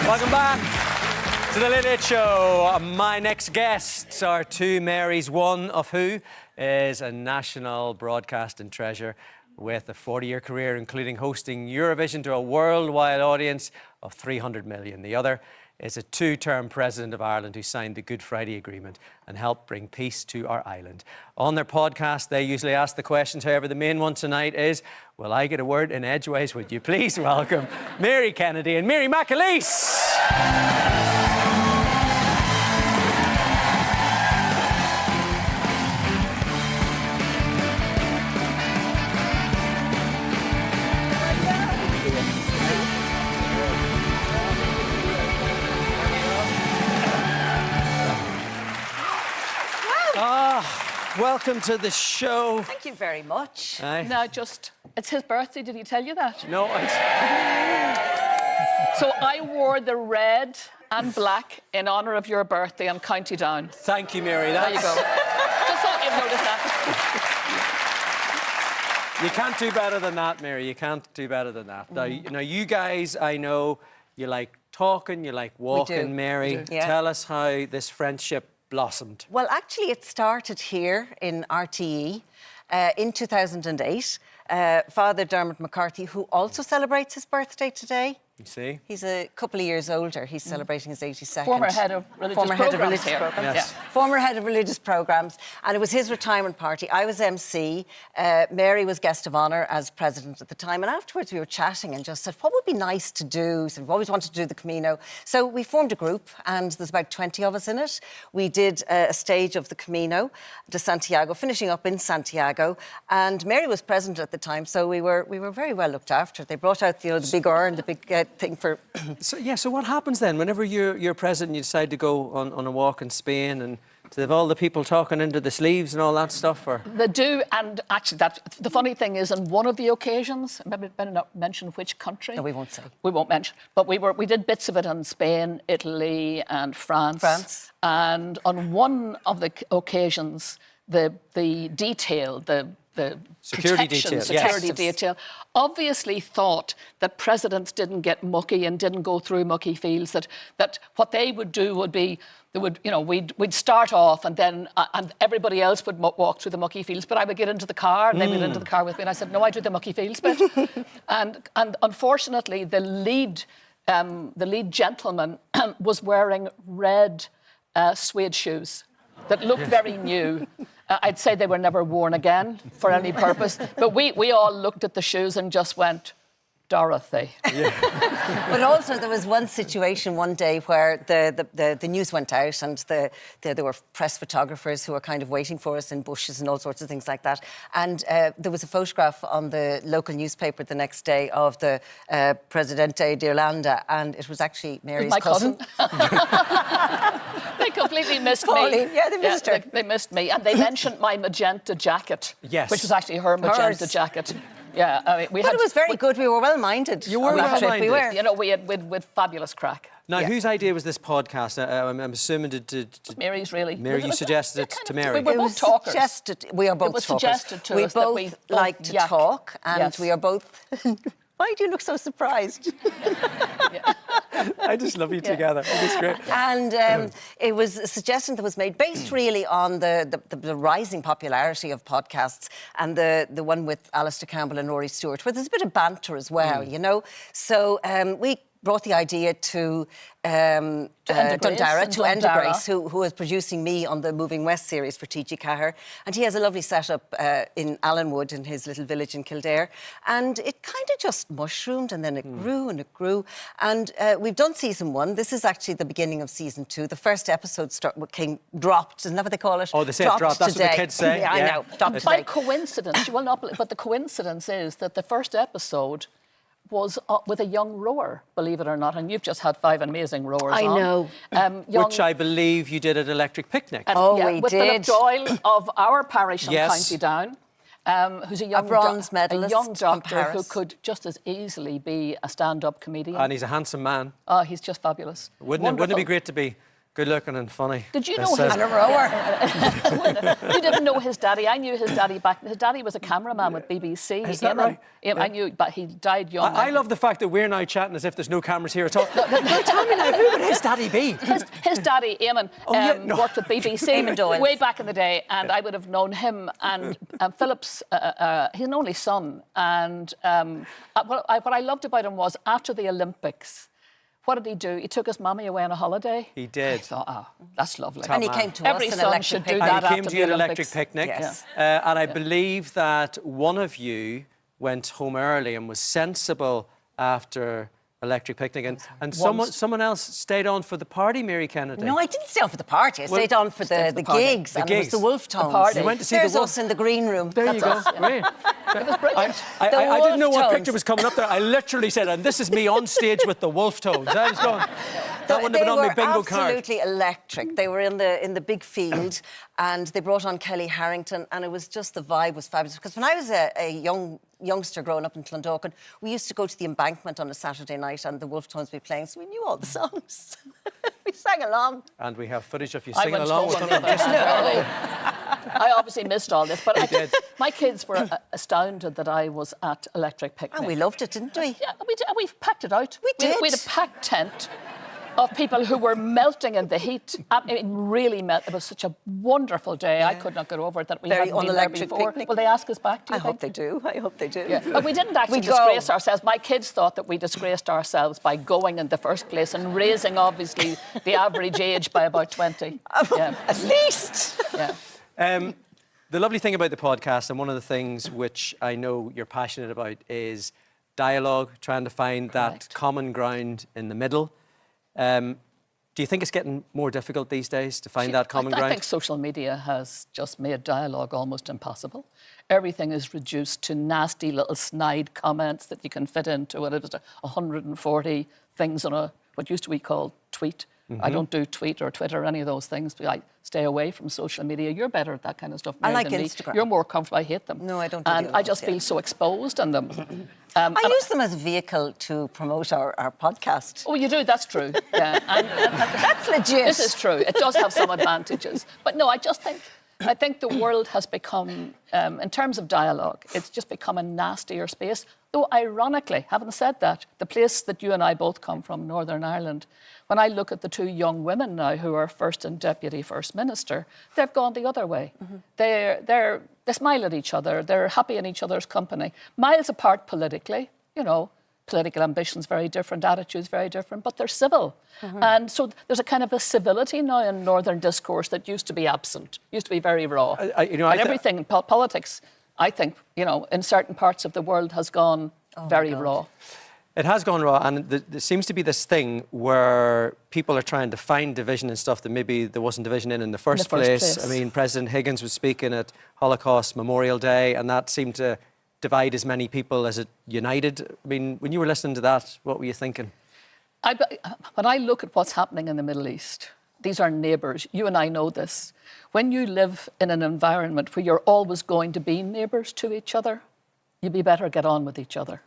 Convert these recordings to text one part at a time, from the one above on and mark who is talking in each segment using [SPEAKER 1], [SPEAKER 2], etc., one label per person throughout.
[SPEAKER 1] Welcome back to the Late Late Show. My next guests are two Marys, one of who is a national broadcasting treasure with a 40-year career, including hosting Eurovision to a worldwide audience of 300 million. The other is a two-term president of Ireland who signed the Good Friday Agreement and helped bring peace to our island. On their podcast, they usually ask the questions. However, the main one tonight is, will I get a word in edgeways? Would you please welcome Mary Kennedy and Mary McAleese? Welcome to the show.
[SPEAKER 2] Thank you very much.
[SPEAKER 3] Now, it's his birthday. Did he tell you that?
[SPEAKER 1] No,
[SPEAKER 3] So I wore the red and black in honour of your birthday on County Down.
[SPEAKER 1] Thank you, Mary.
[SPEAKER 3] There you go. Just thought you'd notice that.
[SPEAKER 1] You can't do better than that, Mary. You can't do better than that. Now, you guys, I know, you like talking, you like walking, Mary.
[SPEAKER 2] We do. Yeah.
[SPEAKER 1] Tell us how this friendship blossomed.
[SPEAKER 2] Well, actually, it started here in RTE in 2008. Father Dermot McCarthy, who also celebrates his birthday today.
[SPEAKER 1] You see?
[SPEAKER 2] He's a couple of years older. He's celebrating his 82nd.
[SPEAKER 3] Former head of religious programmes here.
[SPEAKER 2] Yes.
[SPEAKER 3] Yeah.
[SPEAKER 2] Former head of religious programmes. And it was his retirement party. I was MC. Mary was guest of honour as president at the time. And afterwards we were chatting and just said, what would be nice to do? So we've always wanted to do the Camino. So we formed a group and there's about 20 of us in it. We did a stage of the Camino de Santiago, finishing up in Santiago. And Mary was president at the time, so we were very well looked after. They brought out the big urn, the big thing for...
[SPEAKER 1] So what happens then? Whenever you're president, you decide to go on a walk in Spain, and to have all the people talking into the sleeves and all that stuff? Or?
[SPEAKER 3] They do, and actually, the funny thing is, on one of the occasions, maybe better not mention which country.
[SPEAKER 2] No, we won't say.
[SPEAKER 3] We won't mention. But we did bits of it in Spain, Italy and France. And on one of the occasions, the detail, the
[SPEAKER 1] security
[SPEAKER 3] detail, obviously thought that presidents didn't get mucky and didn't go through mucky fields. That what they would do would be we'd start off and then and everybody else would walk through the mucky fields, but I would get into the car and they would get into the car with me, and I said, no, I do the mucky fields bit. and unfortunately, the lead gentleman was wearing red suede shoes that looked very new. I'd say they were never worn again for any purpose. But we all looked at the shoes and just went, Dorothy. Yeah.
[SPEAKER 2] But also there was one situation one day where the news went out and there were press photographers who were kind of waiting for us in bushes and all sorts of things like that. And there was a photograph on the local newspaper the next day of the Presidente de Irlanda, and it was actually Mary's cousin.
[SPEAKER 3] They completely missed me.
[SPEAKER 2] Yeah, they missed her.
[SPEAKER 3] They missed me. And they mentioned my magenta jacket.
[SPEAKER 1] Yes.
[SPEAKER 3] Which was actually her magenta jacket. Yeah, I mean,
[SPEAKER 2] it was very good. We were well-minded.
[SPEAKER 1] You were well-minded.
[SPEAKER 2] We were.
[SPEAKER 3] You know, we had fabulous crack.
[SPEAKER 1] Now, whose idea was this podcast? I'm assuming
[SPEAKER 3] Mary's, really.
[SPEAKER 1] Mary, you suggested it to Mary.
[SPEAKER 3] We were both talkers.
[SPEAKER 2] We are both
[SPEAKER 3] talkers. It was
[SPEAKER 2] talkers.
[SPEAKER 3] suggested to
[SPEAKER 2] we
[SPEAKER 3] us
[SPEAKER 2] both
[SPEAKER 3] that we
[SPEAKER 2] like to talk, and we are both... Why do you look so surprised?
[SPEAKER 1] I just love you together. It's great.
[SPEAKER 2] And it was a suggestion that was made based really on the rising popularity of podcasts, and the one with Alistair Campbell and Rory Stewart, where there's a bit of banter as well, you know. So we brought the idea to Enda Grace, who is producing me on the Moving West series for T.G. Cahir. And he has a lovely setup in Allenwood, in his little village in Kildare. And it kind of just mushroomed, and then it grew and it grew. And we've done season 1. This is actually the beginning of season 2. The first episode dropped, isn't that what they call it?
[SPEAKER 1] Oh, they say dropped. That's what the kids say.
[SPEAKER 2] Yeah, I know. Dropped
[SPEAKER 3] By
[SPEAKER 2] today.
[SPEAKER 3] coincidence, you will not believe, but the coincidence is that the first episode was with a young rower, believe it or not, and you've just had 5 amazing rowers
[SPEAKER 2] I know.
[SPEAKER 1] Which I believe you did at Electric Picnic.
[SPEAKER 2] We
[SPEAKER 3] with
[SPEAKER 2] did.
[SPEAKER 3] Philip Doyle of our parish on County Down, who's a young
[SPEAKER 2] bronze medalist,
[SPEAKER 3] a young doctor
[SPEAKER 2] from
[SPEAKER 3] who could just as easily be a stand-up comedian.
[SPEAKER 1] And he's a handsome man.
[SPEAKER 3] Oh, he's just fabulous.
[SPEAKER 1] Wouldn't it be great to be Good looking and funny.
[SPEAKER 3] Did you
[SPEAKER 1] It
[SPEAKER 3] know
[SPEAKER 1] says-
[SPEAKER 2] And a rower.
[SPEAKER 3] You didn't know his daddy. I knew his daddy back. His daddy was a cameraman with BBC.
[SPEAKER 1] Is that
[SPEAKER 3] Eamon.
[SPEAKER 1] right?
[SPEAKER 3] I knew, but he died young.
[SPEAKER 1] I love the fact that we're now chatting as if there's no cameras here at all. Well, tell me now, who would his daddy be?
[SPEAKER 3] His daddy, Eamon, worked with BBC
[SPEAKER 2] Eamon Doyle.
[SPEAKER 3] way back in the day, and I would have known him. And Philip's, he's an only son. And what I loved about him was after the Olympics, what did he do? He took his mummy away on a holiday.
[SPEAKER 1] He did.
[SPEAKER 3] I thought, oh, that's lovely.
[SPEAKER 2] And he came to
[SPEAKER 3] Every
[SPEAKER 2] us in
[SPEAKER 3] son
[SPEAKER 2] electric
[SPEAKER 3] should do
[SPEAKER 2] picnic.
[SPEAKER 3] that
[SPEAKER 1] And he came
[SPEAKER 3] after
[SPEAKER 1] to you at
[SPEAKER 3] the
[SPEAKER 1] Electric
[SPEAKER 3] Olympics.
[SPEAKER 1] Picnic.
[SPEAKER 2] Yes.
[SPEAKER 1] And I believe that one of you went home early and was sensible after Electric Picnic. And someone else stayed on for the party, Mary Kennedy.
[SPEAKER 2] No, I didn't stay on for the party. I stayed on for the
[SPEAKER 3] party.
[SPEAKER 2] gigs.
[SPEAKER 1] The
[SPEAKER 2] and it was
[SPEAKER 1] gigs.
[SPEAKER 2] the Wolf Tones.
[SPEAKER 3] party.
[SPEAKER 1] You went to see
[SPEAKER 2] There's
[SPEAKER 1] the Wolf.
[SPEAKER 2] us in the green room.
[SPEAKER 1] There you go. Great.
[SPEAKER 3] It was brilliant.
[SPEAKER 1] I
[SPEAKER 2] The
[SPEAKER 1] didn't know
[SPEAKER 2] Wolf
[SPEAKER 1] what
[SPEAKER 2] Tones.
[SPEAKER 1] picture was coming up there. I literally said, and this is me on stage with the Wolf Tones. I was going, that wouldn't have been on my bingo card.
[SPEAKER 2] They were absolutely electric. They were in the big field, and they brought on Kelly Harrington, and it was just, the vibe was fabulous. Because when I was a youngster growing up in Clondalkin, we used to go to the Embankment on a Saturday night, and the Wolf Tones would be playing, so we knew all the songs. We sang along.
[SPEAKER 1] And we have footage of you
[SPEAKER 3] I
[SPEAKER 1] singing
[SPEAKER 3] went
[SPEAKER 1] along
[SPEAKER 3] home
[SPEAKER 1] with
[SPEAKER 3] on
[SPEAKER 1] them.
[SPEAKER 3] the other. I obviously missed all this, but
[SPEAKER 1] did.
[SPEAKER 3] my kids were astounded that I was at Electric Picnic.
[SPEAKER 2] And we loved it, didn't we?
[SPEAKER 3] Yeah, we did. We've packed it out.
[SPEAKER 2] We did.
[SPEAKER 3] We had a packed tent of people who were melting in the heat. I mean, really It was such a wonderful day. I could not get over it that we
[SPEAKER 2] Very
[SPEAKER 3] hadn't been there
[SPEAKER 2] unelectric
[SPEAKER 3] before.
[SPEAKER 2] picnic.
[SPEAKER 3] Will they ask us back, do you
[SPEAKER 2] I hope
[SPEAKER 3] think?
[SPEAKER 2] they do. I hope they do.
[SPEAKER 3] Yeah. But we didn't actually
[SPEAKER 2] We go.
[SPEAKER 3] disgrace ourselves. My kids thought that we disgraced ourselves by going in the first place and raising, obviously, the average age by about 20. Yeah.
[SPEAKER 2] At least.
[SPEAKER 3] Yeah.
[SPEAKER 1] The lovely thing about the podcast, and one of the things which I know you're passionate about, is dialogue, trying to find that
[SPEAKER 3] Correct.
[SPEAKER 1] common ground in the middle. Do you think it's getting more difficult these days to find that common
[SPEAKER 3] I
[SPEAKER 1] ground?
[SPEAKER 3] think social media has just made dialogue almost impossible. Everything is reduced to nasty little snide comments that you can fit into 140 things on what used to be called tweet. I don't do tweet or Twitter or any of those things, but I stay away from social media. You're better at that kind of stuff,
[SPEAKER 2] I
[SPEAKER 3] Mary,
[SPEAKER 2] like
[SPEAKER 3] than me.
[SPEAKER 2] Instagram.
[SPEAKER 3] You're more comfortable. I hate them.
[SPEAKER 2] No, I don't do
[SPEAKER 3] And
[SPEAKER 2] the
[SPEAKER 3] I
[SPEAKER 2] others,
[SPEAKER 3] just
[SPEAKER 2] yeah.
[SPEAKER 3] feel so exposed on them.
[SPEAKER 2] I use them as a vehicle to promote our podcast.
[SPEAKER 3] Oh, you do? That's true. Yeah. And
[SPEAKER 2] That's legit.
[SPEAKER 3] this is true. It does have some advantages. But no, I think the world has become, in terms of dialogue, it's just become a nastier space. Though, ironically, having said that, the place that you and I both come from, Northern Ireland, when I look at the two young women now who are First and Deputy First Minister, they've gone the other way. They smile at each other. They're happy in each other's company. Miles apart politically, political ambitions very different, attitudes very different, but they're civil. And so there's a kind of a civility now in Northern discourse that used to be absent, used to be very raw. But everything, politics, I think, in certain parts of the world has gone very raw.
[SPEAKER 1] It has gone raw, and there seems to be this thing where people are trying to find division and stuff that maybe there wasn't division in the first place. I mean, President Higgins was speaking at Holocaust Memorial Day, and that seemed to divide as many people as it united. I mean, when you were listening to that, what were you thinking?
[SPEAKER 3] When I look at what's happening in the Middle East, these are neighbours. You and I know this. When you live in an environment where you're always going to be neighbours to each other, you'd be better get on with each other.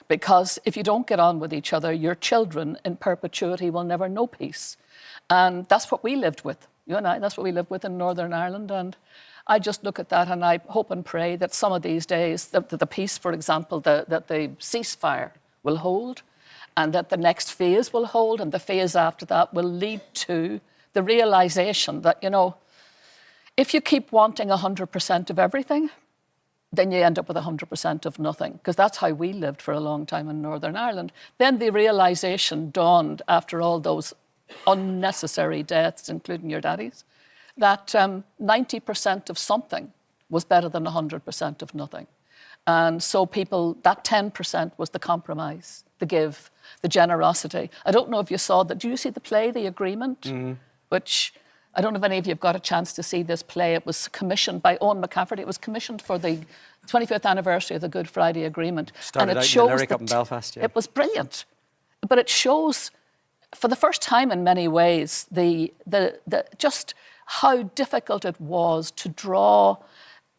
[SPEAKER 3] Because if you don't get on with each other, your children in perpetuity will never know peace. And that's what we lived with. You and I, that's what we lived with in Northern Ireland. And I just look at that and I hope and pray that some of these days, that the peace, for example, that the ceasefire will hold, and that the next phase will hold, and the phase after that will lead to the realisation that, if you keep wanting 100% of everything, then you end up with 100% of nothing, because that's how we lived for a long time in Northern Ireland. Then the realisation dawned after all those unnecessary deaths, including your daddy's, that 90% of something was better than 100% of nothing. And so that 10% was the compromise, the give, the generosity. I don't know if you saw that. Do you see the play, The Agreement? Which, I don't know if any of you have got a chance to see this play. It was commissioned by Owen McCafferty. It was commissioned for the 25th anniversary of the Good Friday Agreement.
[SPEAKER 1] Started out in the Lyric up in Belfast, yeah.
[SPEAKER 3] It was brilliant. But it shows, for the first time in many ways, just how difficult it was to draw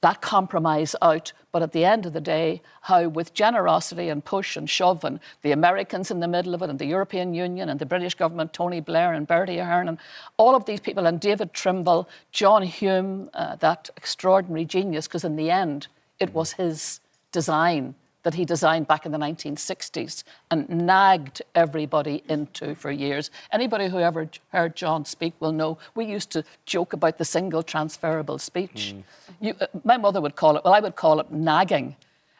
[SPEAKER 3] that compromise out. But at the end of the day, how with generosity and push and shove, and the Americans in the middle of it, and the European Union and the British government, Tony Blair and Bertie Ahern, and all of these people, and David Trimble, John Hume, that extraordinary genius, because in the end, it was his design that he designed back in the 1960s and nagged everybody into for years. Anybody who ever heard John speak will know we used to joke about the single transferable speech. My mother would call it, well, I would call it nagging.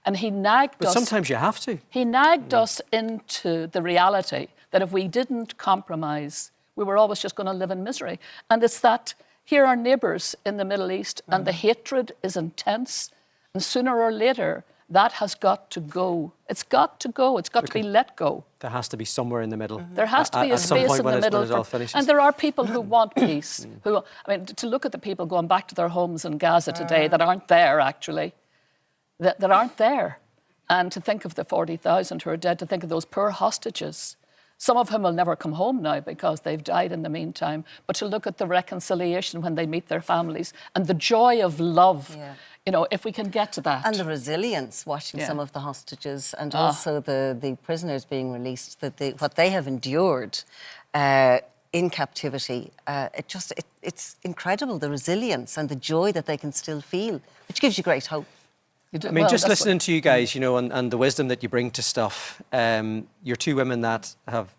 [SPEAKER 3] And he nagged us.
[SPEAKER 1] But sometimes you have to.
[SPEAKER 3] He nagged us into the reality that if we didn't compromise, we were always just going to live in misery. And it's that here are neighbours in the Middle East and the hatred is intense. And sooner or later, that has got to go. It's got to go. It's got to be let go.
[SPEAKER 1] There has to be somewhere in the middle.
[SPEAKER 3] There has to be a space in the middle.
[SPEAKER 1] When it all finishes.
[SPEAKER 3] And there are people who want peace. Who, I mean, to look at the people going back to their homes in Gaza today that aren't there, actually, that aren't there. And to think of the 40,000 who are dead, to think of those poor hostages. Some of whom will never come home now because they've died in the meantime. But to look at the reconciliation when they meet their families and the joy of love. Yeah. You know, if we can get to that.
[SPEAKER 2] And the resilience, watching some of the hostages and also the prisoners being released, what they have endured in captivity, it's incredible, the resilience and the joy that they can still feel, which gives you great hope.
[SPEAKER 1] I mean, just listening to you guys, you know, and the wisdom that you bring to stuff, you're two women that have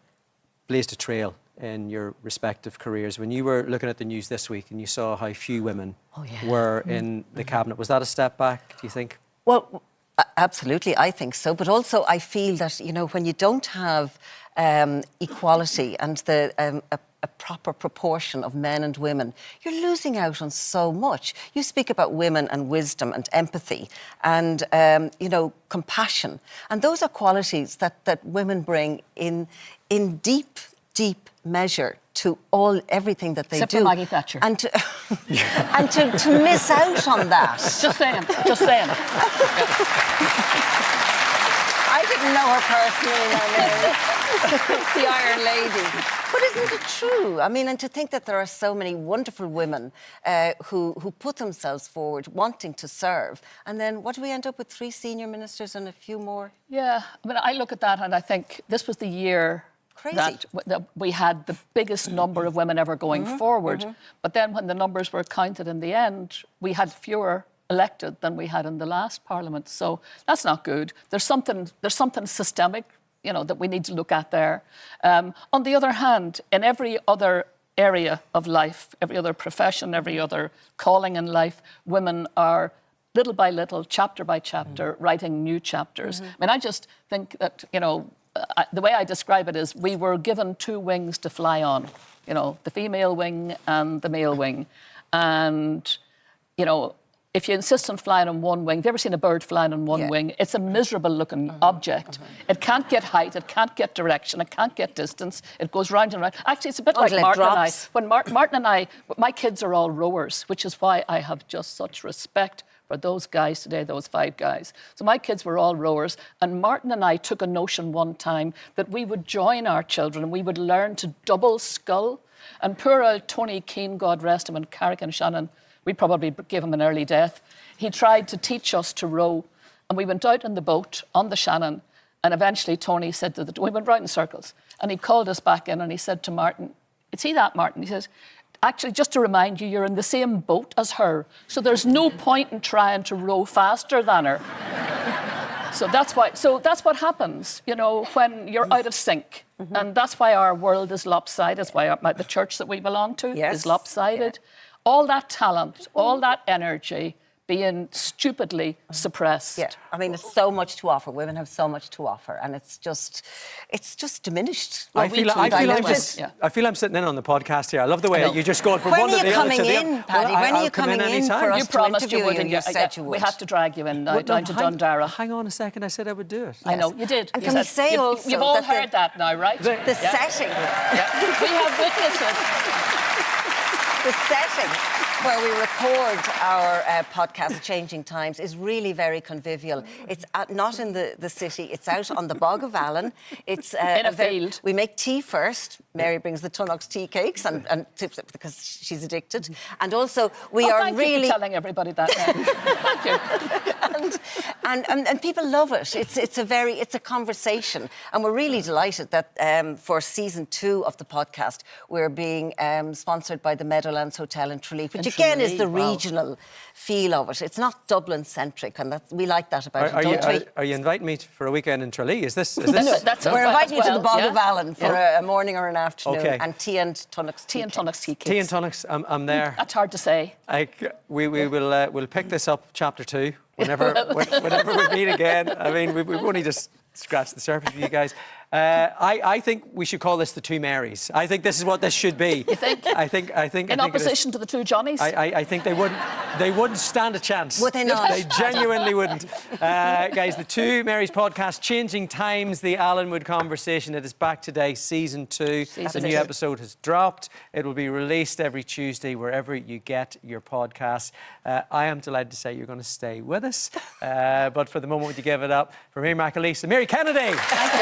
[SPEAKER 1] blazed a trail in your respective careers. When you were looking at the news this week and you saw how few women were in the cabinet, was that a step back, do you think?
[SPEAKER 2] Well, absolutely, I think so. But also I feel that, you know, when you don't have equality and a proper proportion of men and women, you're losing out on so much. You speak about women and wisdom and empathy and, you know, compassion. And those are qualities that women bring in deep measure to everything that they
[SPEAKER 3] Except
[SPEAKER 2] do.
[SPEAKER 3] for Maggie Thatcher.
[SPEAKER 2] And to and to miss out on that.
[SPEAKER 3] Just saying.
[SPEAKER 2] I didn't know her personally, the Iron Lady. But isn't it true? I mean, and to think that there are so many wonderful women who put themselves forward, wanting to serve, and then what do we end up with? 3 senior ministers and a few more?
[SPEAKER 3] Yeah, I mean, I look at that and I think this was the year that we had the biggest number of women ever going forward. But then when the numbers were counted in the end, we had fewer elected than we had in the last parliament. So that's not good. There's something systemic, you know, that we need to look at there. On the other hand, in every other area of life, every other profession, every other calling in life, women are little by little, chapter by chapter, writing new chapters. I mean, I just think that, you know, the way I describe it is we were given 2 wings to fly on, you know, the female wing and the male wing. And, you know, if you insist on flying on one wing, have you ever seen a bird flying on one wing? It's a miserable looking object. It can't get height, it can't get direction, it can't get distance. It goes round and round. Actually, it's a bit like Martin and I. When Martin and I, my kids are all rowers, which is why I have just such respect for those guys today, those 5 guys. So my kids were all rowers, and Martin and I took a notion one time that we would join our children and we would learn to double scull. And poor old Tony Keane, God rest him, and Carrick and Shannon, we probably gave him an early death. He tried to teach us to row, and we went out in the boat on the Shannon, and eventually Tony said we went round in circles, and he called us back in and he said to Martin, "See that, Martin?" He says, "Actually, just to remind you, you're in the same boat as her, so there's no point in trying to row faster than her." So that's what happens, you know, when you're out of sync. And that's why our world is lopsided. That's why the church that we belong to is lopsided. All that talent, all that energy being stupidly suppressed.
[SPEAKER 2] Yeah, I mean, it's so much to offer. Women have so much to offer, and it's just diminished.
[SPEAKER 1] I feel I'm sitting in on the podcast here. I love the way that you just go from one to the other.
[SPEAKER 2] When are you coming in, Paddy? When are you coming in for us to interview you? And you said you would.
[SPEAKER 3] We have to drag you in now, down to Dundara.
[SPEAKER 1] Hang on a second, I said I would do it.
[SPEAKER 3] I know, you did.
[SPEAKER 2] And can we say also
[SPEAKER 3] you've all heard that now, right?
[SPEAKER 2] The setting.
[SPEAKER 3] We have witnesses.
[SPEAKER 2] the setting where we record our podcast, Changing Times, is really very convivial. It's not in the city. It's out on the Bog of Allen. It's
[SPEAKER 3] in a field.
[SPEAKER 2] We make tea first. Mary brings the Tunnock's tea cakes and tips it because she's addicted. And also, we are
[SPEAKER 3] thank
[SPEAKER 2] really...
[SPEAKER 3] you for telling everybody that. Thank you.
[SPEAKER 2] And people love it. It's a conversation, and we're really delighted that for season 2 of the podcast we're being sponsored by the Meadowlands Hotel in Tralee, which again is the regional feel of it. It's not Dublin centric, and we like that about it.
[SPEAKER 1] Are you inviting me for a weekend in Tralee? Is this?
[SPEAKER 2] We're inviting you to the Bog of Allen for a morning or an afternoon,
[SPEAKER 1] Okay.
[SPEAKER 2] and tea and Tunnock's tea.
[SPEAKER 3] Tea and Tunnock's tea cakes.
[SPEAKER 1] Tea and Tunnock's. I'm there.
[SPEAKER 3] That's hard to say.
[SPEAKER 1] We'll pick this up chapter 2 whenever we meet again. I mean, we've only just scratched the surface with you guys. I think we should call this the Two Marys. I think this is what this should be.
[SPEAKER 3] You think?
[SPEAKER 1] I think.
[SPEAKER 3] In opposition to the two Johnnies?
[SPEAKER 1] I think they wouldn't stand a chance.
[SPEAKER 2] Would they not?
[SPEAKER 1] They genuinely wouldn't. Guys, the Two Marys podcast, Changing Times, the Allenwood Conversation. It is back today, season 2. The new episode has dropped. It will be released every Tuesday wherever you get your podcasts. I am delighted to say you're going to stay with us. But for the moment, would you give it up for me, McAleese, and Mary Kennedy?
[SPEAKER 3] Thank you.